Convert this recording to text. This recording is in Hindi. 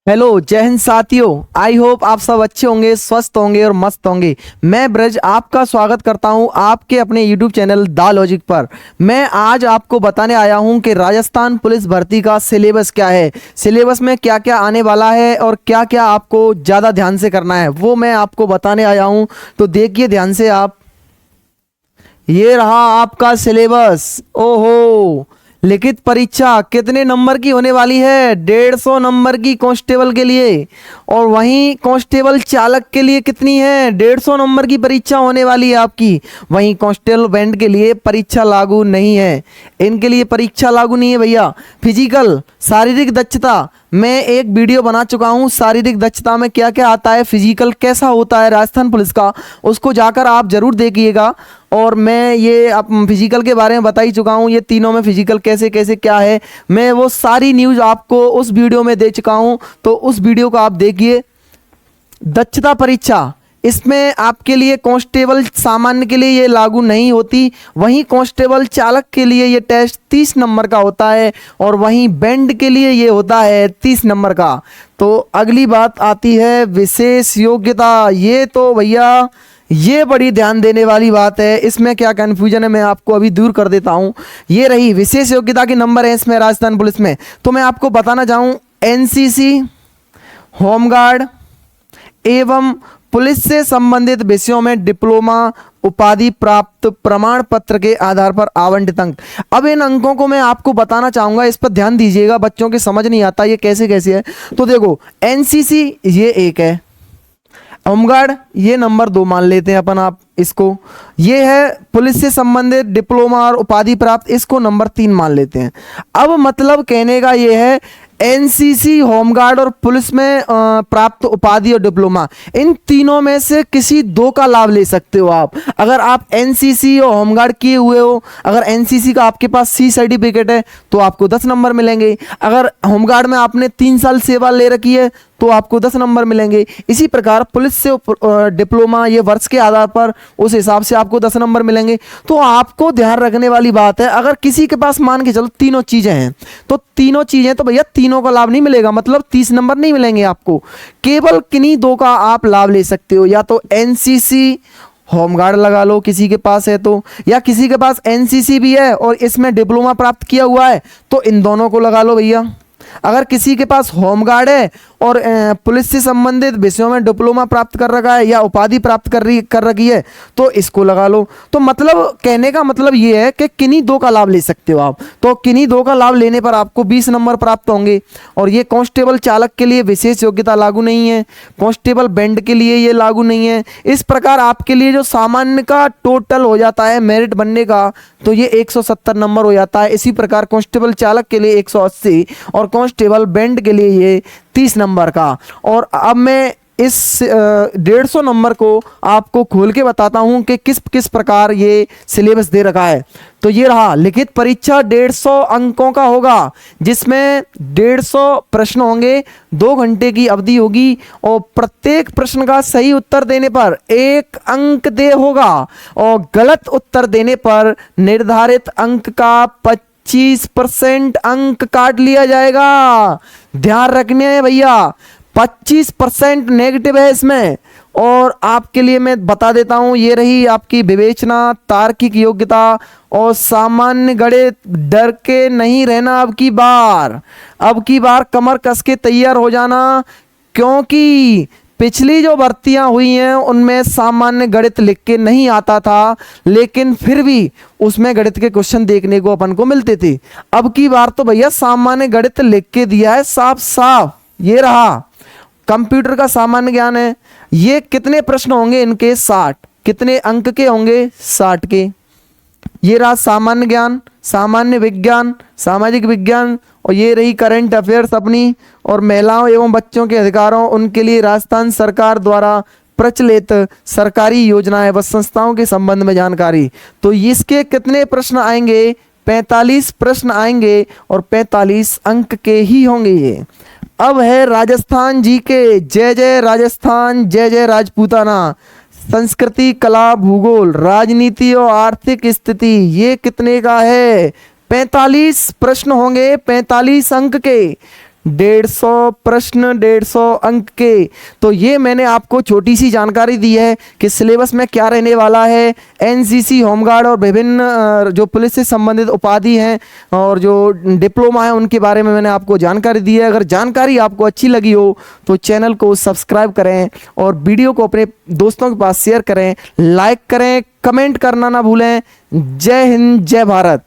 हेलो जय हिंद साथियों। आई होप आप सब अच्छे होंगे, स्वस्थ होंगे और मस्त होंगे। मैं ब्रज आपका स्वागत करता हूं आपके अपने यूट्यूब चैनल द लॉजिक पर। मैं आज आपको बताने आया हूं कि राजस्थान पुलिस भर्ती का सिलेबस क्या है, सिलेबस में क्या क्या आने वाला है और क्या क्या आपको ज़्यादा ध्यान से करना है वो मैं आपको बताने आया हूं। तो देखिए ध्यान से आप, ये रहा आपका सिलेबस। ओहो, लिखित परीक्षा कितने नंबर की होने वाली है? 150 नंबर की कांस्टेबल के लिए। और वहीं कांस्टेबल चालक के लिए कितनी है? 150 नंबर की परीक्षा होने वाली है आपकी। वहीं कांस्टेबल बैंड के लिए परीक्षा लागू नहीं है, इनके लिए परीक्षा लागू नहीं है भैया। फिजिकल शारीरिक दक्षता, मैं एक वीडियो बना चुका हूं शारीरिक दक्षता में क्या क्या आता है, फिजिकल कैसा होता है राजस्थान पुलिस का, उसको जाकर आप जरूर देखिएगा। और मैं ये फिजिकल के बारे में बता ही चुका हूँ, ये तीनों में फिजिकल कैसे कैसे क्या है, मैं वो सारी न्यूज़ आपको उस वीडियो में दे चुका हूँ। तो उस वीडियो को आप देखिए। दक्षता परीक्षा, इसमें आपके लिए कांस्टेबल सामान्य के लिए ये लागू नहीं होती, वहीं कांस्टेबल चालक के लिए ये टेस्ट 30 नंबर का होता है और वहीं बैंड के लिए ये होता है 30 नंबर का। तो अगली बात आती है विशेष योग्यता। ये तो भैया ये बड़ी ध्यान देने वाली बात है, इसमें क्या कन्फ्यूजन है मैं आपको अभी दूर कर देता हूँ। ये रही विशेष योग्यता के नंबर है इसमें राजस्थान पुलिस में। तो मैं आपको बताना चाहूँ, एनसीसी, होमगार्ड एवं पुलिस से संबंधित विषयों में डिप्लोमा उपाधि प्राप्त प्रमाण पत्र के आधार पर आवंटित अंक। अब इन अंकों को मैं आपको बताना चाहूंगा, इस पर ध्यान दीजिएगा, बच्चों के समझ नहीं आता ये कैसे कैसे है। तो देखो, एनसीसी ये एक है, होमगार्ड ये नंबर 2 मान लेते हैं अपन आप इसको, ये है पुलिस से संबंधित डिप्लोमा और उपाधि प्राप्त, इसको नंबर 3 मान लेते हैं। अब मतलब कहने का ये है, एनसीसी, होमगार्ड और पुलिस में प्राप्त उपाधि और डिप्लोमा, इन तीनों में से किसी 2 का लाभ ले सकते हो आप। अगर आप एनसीसी और होमगार्ड किए हुए हो, अगर एनसीसी का आपके पास सी सर्टिफिकेट है तो आपको 10 नंबर मिलेंगे। अगर होमगार्ड में आपने 3 साल सेवा ले रखी है तो आपको 10 नंबर मिलेंगे। इसी प्रकार पुलिस से डिप्लोमा, ये वर्ष के आधार पर उस हिसाब से आपको 10 नंबर मिलेंगे। तो आपको ध्यान रखने वाली बात है, अगर किसी के पास मान के चलो तीनों चीजें हैं तो तीनों चीजें, तो भैया तीनों का लाभ नहीं मिलेगा, मतलब 30 नंबर नहीं मिलेंगे आपको। केवल किन्हीं 2 का आप लाभ ले सकते हो, या तो एनसीसी होमगार्ड लगा लो किसी के पास है तो, या किसी के पास एनसीसी भी है और इसमें डिप्लोमा प्राप्त किया हुआ है तो इन दोनों को लगा लो भैया। अगर किसी के पास होमगार्ड है और पुलिस से संबंधित विषयों में डिप्लोमा प्राप्त कर रखा है या उपाधि प्राप्त कर रखी है तो इसको लगा लो। तो मतलब कहने का मतलब ये है कि किन्हीं 2 का लाभ ले सकते हो आप। तो किन्हीं 2 का लाभ लेने पर आपको 20 नंबर प्राप्त होंगे। और ये कांस्टेबल चालक के लिए विशेष योग्यता लागू नहीं है, कांस्टेबल बैंड के लिए ये लागू नहीं है। इस प्रकार आपके लिए जो सामान्य का टोटल हो जाता है मेरिट बनने का, तो ये 170 नंबर हो जाता है। इसी प्रकार कांस्टेबल चालक के लिए 180 और कांस्टेबल बैंड के लिए ये 30 नंबर का। और अब मैं इस 150 नंबर को आपको खोल के बताता हूं कि किस किस प्रकार ये सिलेबस दे रखा है। तो ये रहा, लिखित परीक्षा 150 अंकों का होगा, जिसमें 150 प्रश्न होंगे, 2 घंटे की अवधि होगी और प्रत्येक प्रश्न का सही उत्तर देने पर 1 अंक दे होगा और गलत उत्तर देने पर निर्धारित अंक का 25% अंक काट लिया जाएगा। ध्यान रखने हैं भैया, 25% नेगेटिव है इसमें। और आपके लिए मैं बता देता हूं, ये रही आपकी विवेचना, तार्किक योग्यता और सामान्य गणित। डर के नहीं रहना अब की बार कमर कस के तैयार हो जाना, क्योंकि पिछली जो भर्तियां हुई हैं उनमें सामान्य गणित लिख के नहीं आता था, लेकिन फिर भी उसमें गणित के क्वेश्चन देखने को अपन को मिलते थे। अब की बार तो भैया सामान्य गणित लिख के दिया है साफ साफ। ये रहा कंप्यूटर का सामान्य ज्ञान है, ये कितने प्रश्न होंगे इनके? 60। कितने अंक के होंगे? 60 के। ये रहा सामान्य ज्ञान, सामान्य विज्ञान, सामाजिक विज्ञान, और ये रही करंट अफेयर्स अपनी। और महिलाओं एवं बच्चों के अधिकारों, उनके लिए राजस्थान सरकार द्वारा प्रचलित सरकारी योजनाएं व संस्थाओं के संबंध में जानकारी। तो इसके कितने प्रश्न आएंगे? 45 प्रश्न आएंगे और 45 अंक के ही होंगे ये। अब है राजस्थान जी के, जय जय राजस्थान, जय जय राजपूताना। संस्कृति, कला, भूगोल, राजनीति और आर्थिक स्थिति, ये कितने का है? 45 प्रश्न होंगे, 45 अंक के। 150 प्रश्न 150 अंक के। तो ये मैंने आपको छोटी सी जानकारी दी है कि सिलेबस में क्या रहने वाला है। एनसीसी, होमगार्ड और विभिन्न जो पुलिस से संबंधित उपाधि हैं और जो डिप्लोमा है उनके बारे में मैंने आपको जानकारी दी है। अगर जानकारी आपको अच्छी लगी हो तो चैनल को सब्सक्राइब करें और वीडियो को अपने दोस्तों के पास शेयर करें, लाइक करें, कमेंट करना ना भूलें। जय हिंद, जय भारत।